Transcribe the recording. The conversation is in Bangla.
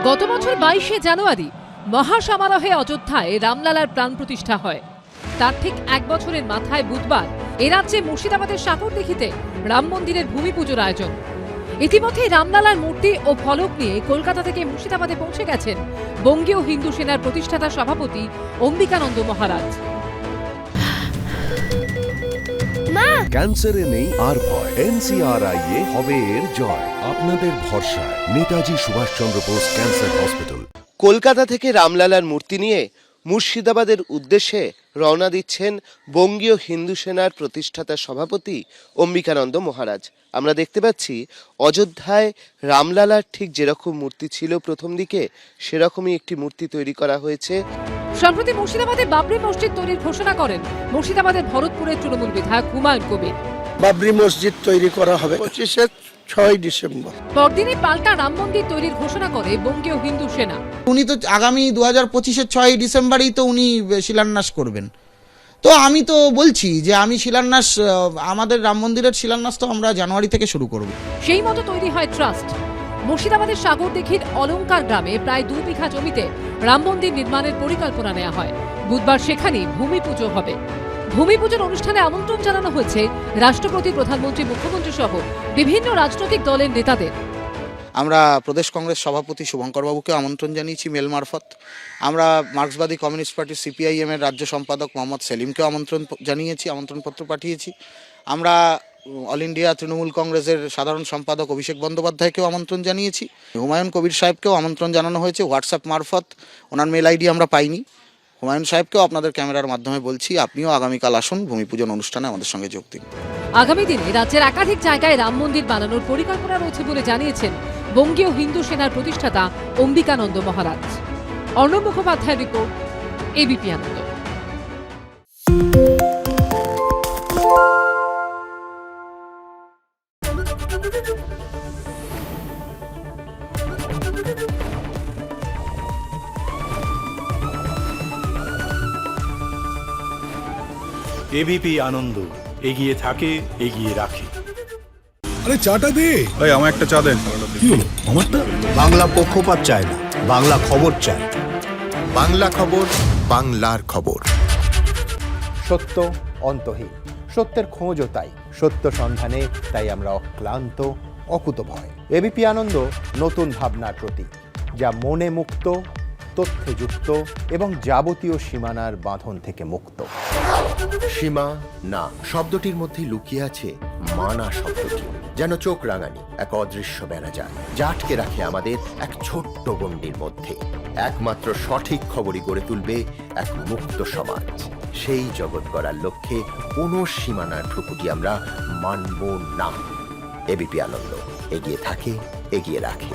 গত বছর 22শে জানুয়ারি মহাসমারোহে অযোধ্যায় রামলালার প্রাণ প্রতিষ্ঠা হয়। তার ঠিক এক বছরের মাথায় বুধবার এ রাজ্যে মুর্শিদাবাদের সাগরদিঘিতে রাম মন্দিরের ভূমি পুজোর আয়োজন। ইতিমধ্যে রামলালার মূর্তি ও ফলক নিয়ে কলকাতা থেকে মুর্শিদাবাদে পৌঁছে গেছেন বঙ্গীয় হিন্দু সেনার প্রতিষ্ঠাতা সভাপতি অম্বিকানন্দ মহারাজ। ক্যান্সারে নেই আর ভয়, NCRI হবে এর জয়। আপনাদের ভরসা নেতাজি সুভাষচন্দ্র বোস ক্যান্সার হসপিটাল। কলকাতা থেকে রামলালার মূর্তি নিয়ে মুর্শিদাবাদের উদ্দেশ্যে রওনা দিচ্ছেন বঙ্গীয় হিন্দু সেনার প্রতিষ্ঠাতা সভাপতি অম্বিকানন্দ মহারাজ। আমরা দেখতে পাচ্ছি অযোধ্যায় রামলালার ঠিক যেরকম মূর্তি ছিল প্রথম দিকে, সেরকমই একটি মূর্তি তৈরি করা হয়েছে। সম্প্রতি মুর্শিদাবাদে বাবরি মসজিদ তৈরির ঘোষণা করেন মুর্শিদাবাদের ভরতপুরের তৃণমূল বিধায়ক হুমায়ুন কবির। বাবরি মসজিদ তৈরি করা হবে 25-6 ডিসেম্বর। পরদিনই পাল্টা রাম মন্দির তৈরির ঘোষণা করে বঙ্গীয় হিন্দু সেনা। উনি তো আগামী 2025-এর 6 ডিসেম্বরই তো উনি শিলান্যাস করবেন। তো আমি তো বলছি যে আমি শিলান্যাস, আমাদের রাম মন্দিরের শিলান্যাস তো আমরা জানুয়ারি থেকে শুরু করব। সেই মতো তৈরি হয় ট্রাস্ট। মুর্শিদাবাদের সাগরদিঘির অলঙ্কার গ্রামে প্রায় 2 বিঘা জমিতে রাম মন্দির নির্মাণের পরিকল্পনা নেওয়া হয়। বুধবার সেখানেই ভূমি পুজো হবে। ভূমি পুজোর অনুষ্ঠানে আমন্ত্রণ জানানো হয়েছে রাষ্ট্রপতি, প্রধানমন্ত্রী, মুখ্যমন্ত্রী সহ বিভিন্ন রাজনৈতিক দলের নেতাদের। আমরা প্রদেশ কংগ্রেস সভাপতি শুভঙ্কর বাবুকে আমন্ত্রণ জানিয়েছি মেল মারফত। আমরা মার্ক্সবাদী কমিউনিস্ট পার্টি CPIM এর রাজ্য সম্পাদক মোহাম্মদ সেলিমকেও আমন্ত্রণ জানিয়েছি, আমন্ত্রণপত্র পাঠিয়েছি। আমরা অল ইন্ডিয়া তৃণমূল কংগ্রেসের সাধারণ সম্পাদক অভিষেক বন্দ্যোপাধ্যায়কেও আমন্ত্রণ জানিয়েছি। হুমায়ুন কবির সাহেবকেও আমন্ত্রণ জানানো হয়েছে হোয়াটসঅ্যাপ মারফত। ওনার মেল ID আমরা পাইনি। হুমায়ুন সাহেবকেও আপনাদের ক্যামেরার মাধ্যমে বলছি, আপনিও আগামীকাল আসুন ভূমি পূজন অনুষ্ঠানে আমাদের সঙ্গে যোগ দিন। আগামী দিনে রাজ্যের একাধিক জায়গায় রাম মন্দির বানানোর পরিকল্পনা রয়েছে বলে জানিয়েছেন বঙ্গীয় হিন্দু সেনার প্রতিষ্ঠাতা অম্বিকানন্দ মহারাজ। অর্ণব মুখোপাধ্যায়ের রিপোর্ট, ABP আনন্দ। ABP আনন্দ, এগিয়ে থাকে, এগিয়ে রাখে। আরে চাটা দে ভাই, আমার একটা চা দেন। কি হলো আমারটা? বাংলা পক্ষপাত চায় না, বাংলা খবর চায়। বাংলা খবর, বাংলার খবর। সত্য অন্তহীন, সত্যের খোঁজও তাই, সত্য সন্ধানে তাই আমরা অক্লান্ত, অকুতভয়। ABP আনন্দ নতুন ভাবনার প্রতীক, যা মনে মুক্ত, তথ্যে যুক্ত এবং যাবতীয় সীমানার বাঁধন থেকে মুক্ত। সীমা না শব্দটির মধ্যে লুকিয়ে আছে মানা শব্দটি, যেন চোখ রাঙানি এক অদৃশ্য বেড়াজাল, যা আটকে রাখে আমাদের এক ছোট্ট গণ্ডির মধ্যে। একমাত্র সঠিক খবরই গড়ে তুলবে এক মুক্ত সমাজ। সেই জগৎ গড়ার লক্ষ্যে কোনো সীমানার ঠুকুটি আমরা মানব না। ABP আনন্দ, এগিয়ে থাকে, এগিয়ে রাখে।